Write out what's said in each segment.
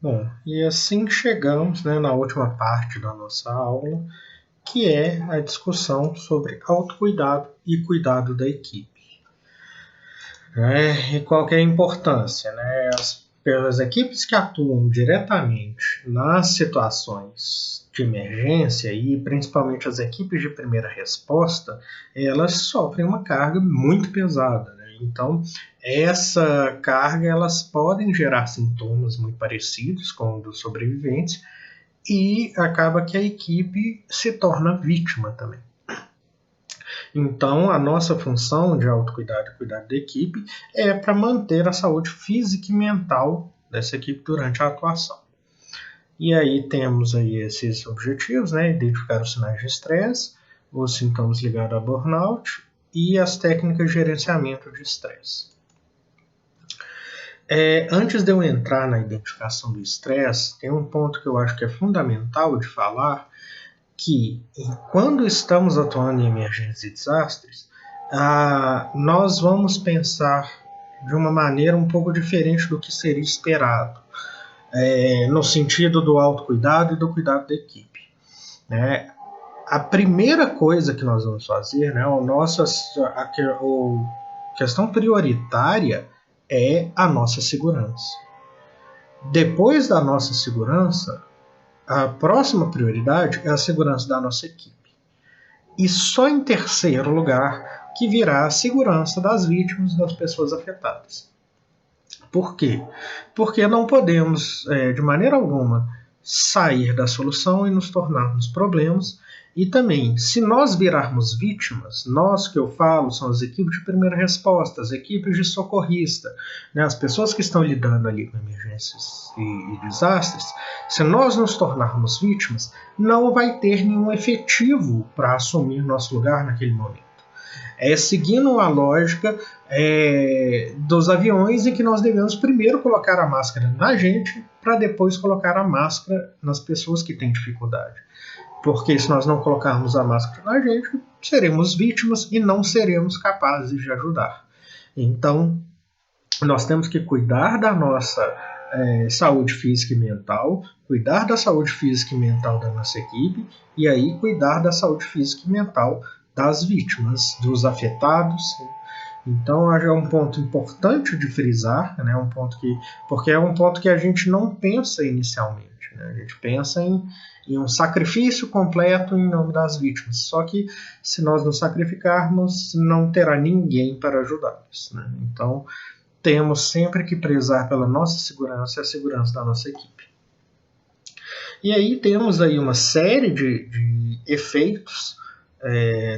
Bom, e assim chegamos, né, na última parte da nossa aula, que é a discussão sobre autocuidado e cuidado da equipe. E qual que é a importância? Né? As equipes que atuam diretamente nas situações de emergência e principalmente as equipes de primeira resposta, elas sofrem uma carga muito pesada. Né? Então, essa carga elas podem gerar sintomas muito parecidos com os dos sobreviventes e acaba que a equipe se torna vítima também. Então, a nossa função de autocuidado e cuidado da equipe é para manter a saúde física e mental dessa equipe durante a atuação. E aí temos aí esses objetivos, né? Identificar os sinais de estresse, os sintomas ligados a burnout e as técnicas de gerenciamento de estresse. Antes de eu entrar na identificação do estresse, tem um ponto que eu acho que é fundamental de falar, que quando estamos atuando em emergências e desastres, nós vamos pensar de uma maneira um pouco diferente do que seria esperado, no sentido do autocuidado e do cuidado da equipe. Né? A primeira coisa que nós vamos fazer, né, a questão prioritária é a nossa segurança. Depois da nossa segurança, a próxima prioridade é a segurança da nossa equipe. E só em terceiro lugar que virá a segurança das vítimas e das pessoas afetadas. Por quê? Porque não podemos, de maneira alguma, sair da solução e nos tornarmos problemas. E também, se nós virarmos vítimas, nós que eu falo são as equipes de primeira resposta, as equipes de socorrista, né, as pessoas que estão lidando ali com emergências e desastres, se nós nos tornarmos vítimas, não vai ter nenhum efetivo para assumir nosso lugar naquele momento. Seguindo a lógica dos aviões, em que nós devemos primeiro colocar a máscara na gente, para depois colocar a máscara nas pessoas que têm dificuldade. Porque se nós não colocarmos a máscara na gente, seremos vítimas e não seremos capazes de ajudar. Então, nós temos que cuidar da nossa saúde física e mental, cuidar da saúde física e mental da nossa equipe, e aí cuidar da saúde física e mental das vítimas, dos afetados. Então, é um ponto importante de frisar, né? Porque é um ponto que a gente não pensa inicialmente. Né? A gente pensa em um sacrifício completo em nome das vítimas. Só que, se nós nos sacrificarmos, não terá ninguém para ajudá-los. Né? Então, temos sempre que prezar pela nossa segurança e a segurança da nossa equipe. E aí temos aí uma série de efeitos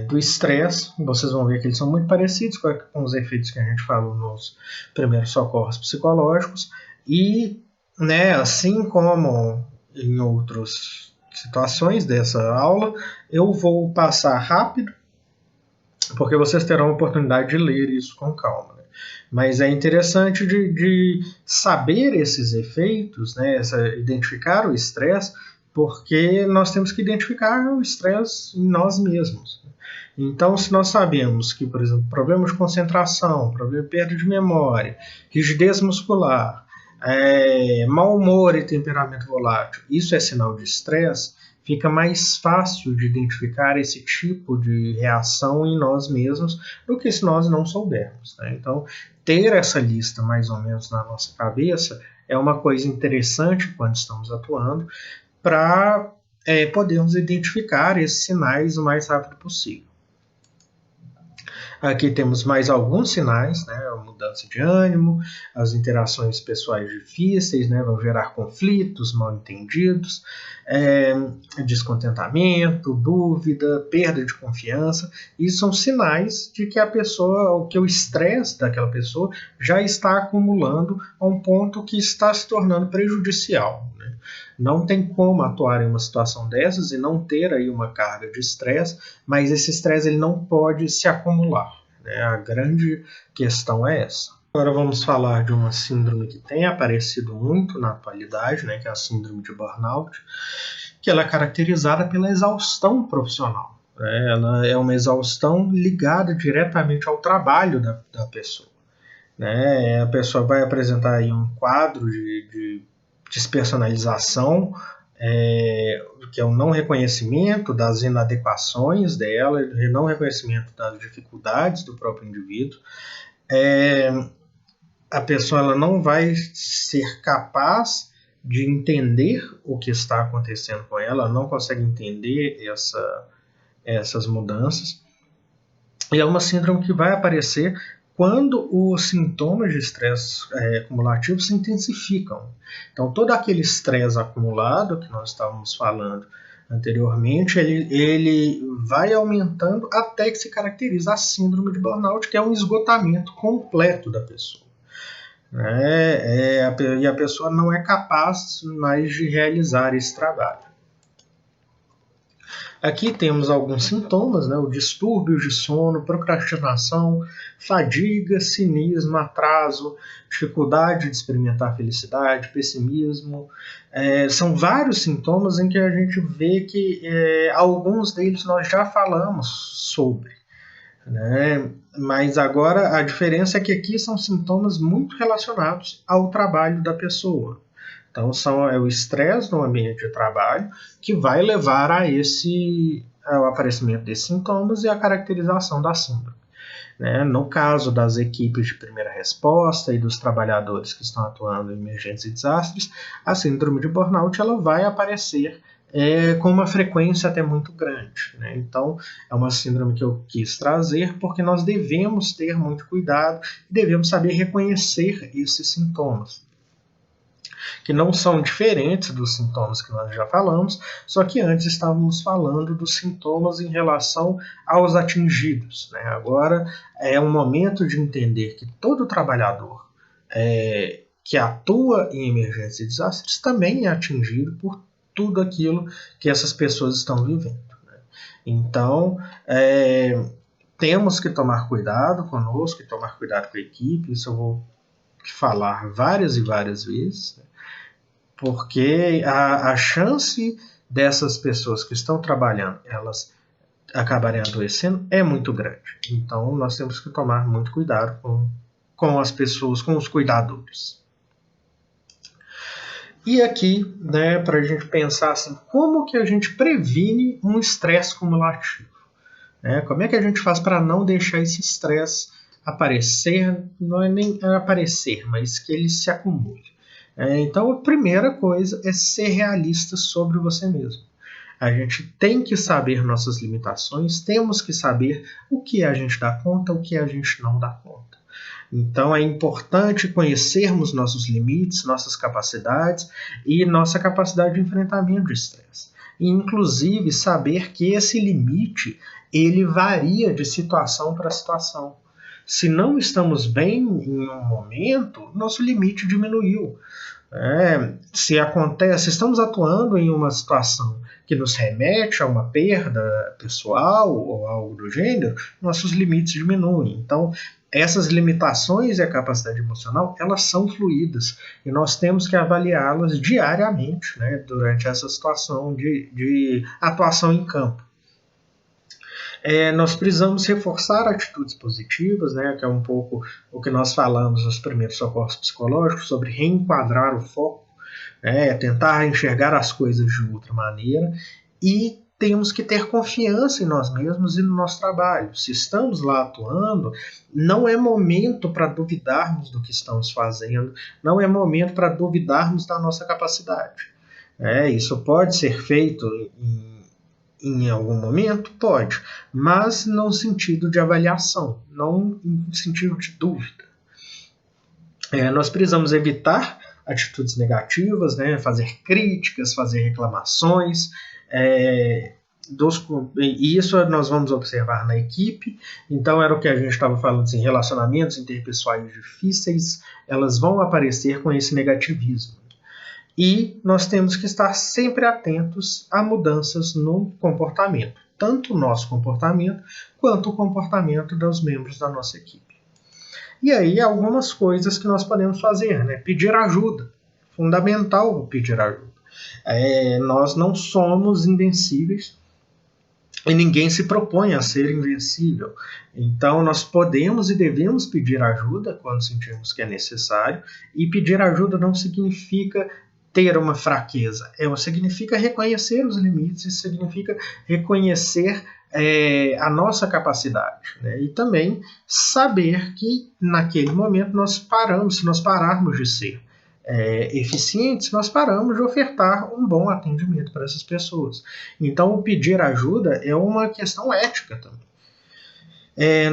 do estresse. Vocês vão ver que eles são muito parecidos com os efeitos que a gente falou nos primeiros socorros psicológicos. E, né, assim como em outras situações dessa aula, eu vou passar rápido, porque vocês terão a oportunidade de ler isso com calma. Né? Mas é interessante de saber esses efeitos, né, identificar o estresse, porque nós temos que identificar o estresse em nós mesmos. Então, se nós sabemos que, por exemplo, problema de concentração, problema de perda de memória, rigidez muscular, mau humor e temperamento volátil, isso é sinal de estresse, fica mais fácil de identificar esse tipo de reação em nós mesmos do que se nós não soubermos. Né? Então, ter essa lista mais ou menos na nossa cabeça é uma coisa interessante quando estamos atuando para podermos identificar esses sinais o mais rápido possível. Aqui temos mais alguns sinais, né? A mudança de ânimo, as interações pessoais difíceis, né? Vão gerar conflitos, mal-entendidos, descontentamento, dúvida, perda de confiança. Isso são sinais de que que o estresse daquela pessoa já está acumulando a um ponto que está se tornando prejudicial. Né? Não tem como atuar em uma situação dessas e não ter aí uma carga de estresse, mas esse estresse ele não pode se acumular. Né? A grande questão é essa. Agora vamos falar de uma síndrome que tem aparecido muito na atualidade, né? Que é a síndrome de burnout, que ela é caracterizada pela exaustão profissional. Né? Ela é uma exaustão ligada diretamente ao trabalho da pessoa. Né? A pessoa vai apresentar aí um quadro de despersonalização, que é o não reconhecimento das inadequações dela, o não reconhecimento das dificuldades do próprio indivíduo. A pessoa ela não vai ser capaz de entender o que está acontecendo com ela não consegue entender essas mudanças. E é uma síndrome que vai aparecer quando os sintomas de estresse acumulativo se intensificam. Então, todo aquele estresse acumulado que nós estávamos falando anteriormente, ele vai aumentando até que se caracteriza a síndrome de burnout, que é um esgotamento completo da pessoa. E a pessoa não é capaz mais de realizar esse trabalho. Aqui temos alguns sintomas, o distúrbio de sono, procrastinação, fadiga, cinismo, atraso, dificuldade de experimentar felicidade, pessimismo. São vários sintomas em que a gente vê que alguns deles nós já falamos sobre. Mas agora a diferença é que aqui são sintomas muito relacionados ao trabalho da pessoa. Então é o estresse no ambiente de trabalho que vai levar ao aparecimento desses sintomas e à caracterização da síndrome. No caso das equipes de primeira resposta e dos trabalhadores que estão atuando em emergências e desastres, a síndrome de burnout ela vai aparecer com uma frequência até muito grande. Então, é uma síndrome que eu quis trazer porque nós devemos ter muito cuidado e devemos saber reconhecer esses sintomas, que não são diferentes dos sintomas que nós já falamos, só que antes estávamos falando dos sintomas em relação aos atingidos. Agora é um momento de entender que todo trabalhador que atua em emergências e desastres também é atingido por tudo aquilo que essas pessoas estão vivendo. Então, temos que tomar cuidado conosco e tomar cuidado com a equipe, isso eu vou falar várias e várias vezes, porque a chance dessas pessoas que estão trabalhando, elas acabarem adoecendo é muito grande. Então, nós temos que tomar muito cuidado com as pessoas, com os cuidadores. E aqui, para a gente pensar assim, como que a gente previne um estresse cumulativo? Como é que a gente faz para não deixar esse estresse aparecer, não é nem aparecer, mas que ele se acumule? Então, a primeira coisa é ser realista sobre você mesmo. A gente tem que saber nossas limitações, temos que saber o que a gente dá conta, o que a gente não dá conta. Então, é importante conhecermos nossos limites, nossas capacidades e nossa capacidade de enfrentamento de estresse. E, inclusive, saber que esse limite ele varia de situação para situação. Se não estamos bem em um momento, nosso limite diminuiu. Se estamos atuando em uma situação que nos remete a uma perda pessoal ou algo do gênero, nossos limites diminuem. Então, essas limitações e a capacidade emocional, elas são fluídas e nós temos que avaliá-las diariamente, durante essa situação de atuação em campo. Nós precisamos reforçar atitudes positivas, que é um pouco o que nós falamos nos primeiros socorros psicológicos, sobre reenquadrar o foco, tentar enxergar as coisas de outra maneira, e temos que ter confiança em nós mesmos e no nosso trabalho. Se estamos lá atuando, não é momento para duvidarmos do que estamos fazendo, não é momento para duvidarmos da nossa capacidade. Isso pode ser feito em algum momento? Pode, mas não no sentido de avaliação, não no sentido de dúvida. Nós precisamos evitar atitudes negativas, fazer críticas, fazer reclamações, e isso nós vamos observar na equipe. Então era o que a gente estava falando, assim, relacionamentos interpessoais difíceis, elas vão aparecer com esse negativismo. E nós temos que estar sempre atentos a mudanças no comportamento, tanto o nosso comportamento quanto o comportamento dos membros da nossa equipe. E aí algumas coisas que nós podemos fazer, pedir ajuda, fundamental pedir ajuda. Nós não somos invencíveis e ninguém se propõe a ser invencível. Então nós podemos e devemos pedir ajuda quando sentirmos que é necessário, e pedir ajuda não significa ter uma fraqueza? Significa reconhecer os limites, significa reconhecer a nossa capacidade, né? E também saber que naquele momento nós paramos, se nós pararmos de ser eficientes, nós paramos de ofertar um bom atendimento para essas pessoas. Então, o pedir ajuda é uma questão ética também.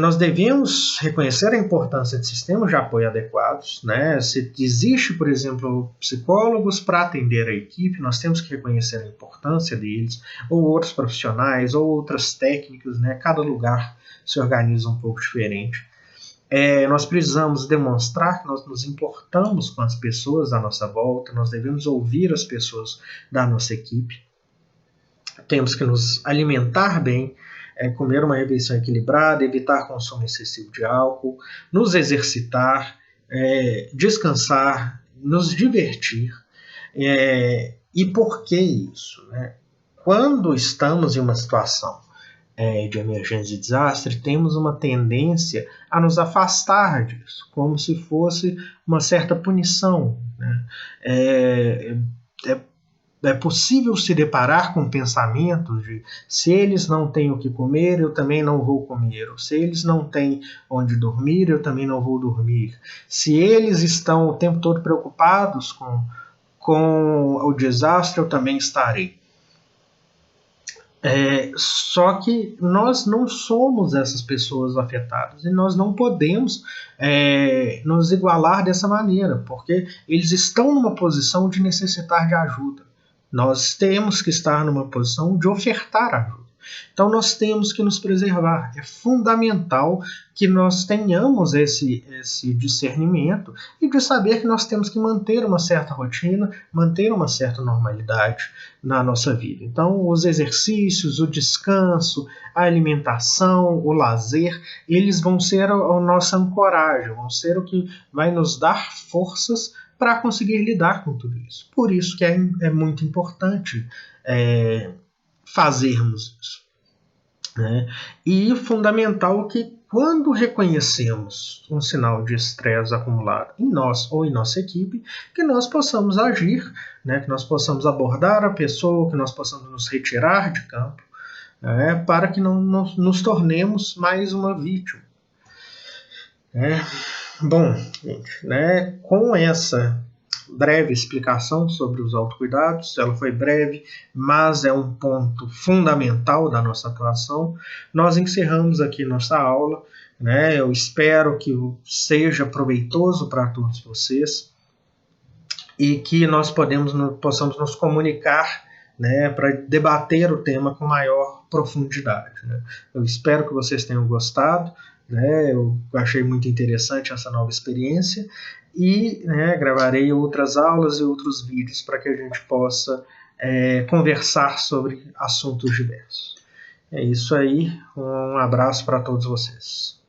Nós devemos reconhecer a importância de sistemas de apoio adequados, né? Se existe, por exemplo, psicólogos para atender a equipe, nós temos que reconhecer a importância deles, ou outros profissionais, ou outras técnicas, né? Cada lugar se organiza um pouco diferente. Nós precisamos demonstrar que nós nos importamos com as pessoas da nossa volta, nós devemos ouvir as pessoas da nossa equipe, temos que nos alimentar bem, comer uma refeição equilibrada, evitar consumo excessivo de álcool, nos exercitar, descansar, nos divertir. E por que isso, né? Quando estamos em uma situação de emergência e desastre, temos uma tendência a nos afastar disso, como se fosse uma certa punição, né? É possível se deparar com pensamentos de se eles não têm o que comer, eu também não vou comer. Ou se eles não têm onde dormir, eu também não vou dormir. Se eles estão o tempo todo preocupados com o desastre, eu também estarei. Só que nós não somos essas pessoas afetadas e nós não podemos nos igualar dessa maneira, porque eles estão numa posição de necessitar de ajuda. Nós temos que estar numa posição de ofertar ajuda. Então nós temos que nos preservar. É fundamental que nós tenhamos esse discernimento e de saber que nós temos que manter uma certa rotina, manter uma certa normalidade na nossa vida. Então os exercícios, o descanso, a alimentação, o lazer, eles vão ser a nossa ancoragem, vão ser o que vai nos dar forças para conseguir lidar com tudo isso. Por isso que é muito importante fazermos isso, né? E fundamental que quando reconhecemos um sinal de estresse acumulado em nós ou em nossa equipe, que nós possamos agir, né? Que nós possamos abordar a pessoa, que nós possamos nos retirar de campo, para que não nos tornemos mais uma vítima. Bom, gente, né, com essa breve explicação sobre os autocuidados, ela foi breve, mas é um ponto fundamental da nossa atuação, nós encerramos aqui nossa aula, né, eu espero que seja proveitoso para todos vocês e que nós possamos nos comunicar, né, para debater o tema com maior profundidade, né. Eu espero que vocês tenham gostado, né, eu achei muito interessante essa nova experiência e, né, gravarei outras aulas e outros vídeos para que a gente possa conversar sobre assuntos diversos. É isso aí, um abraço para todos vocês.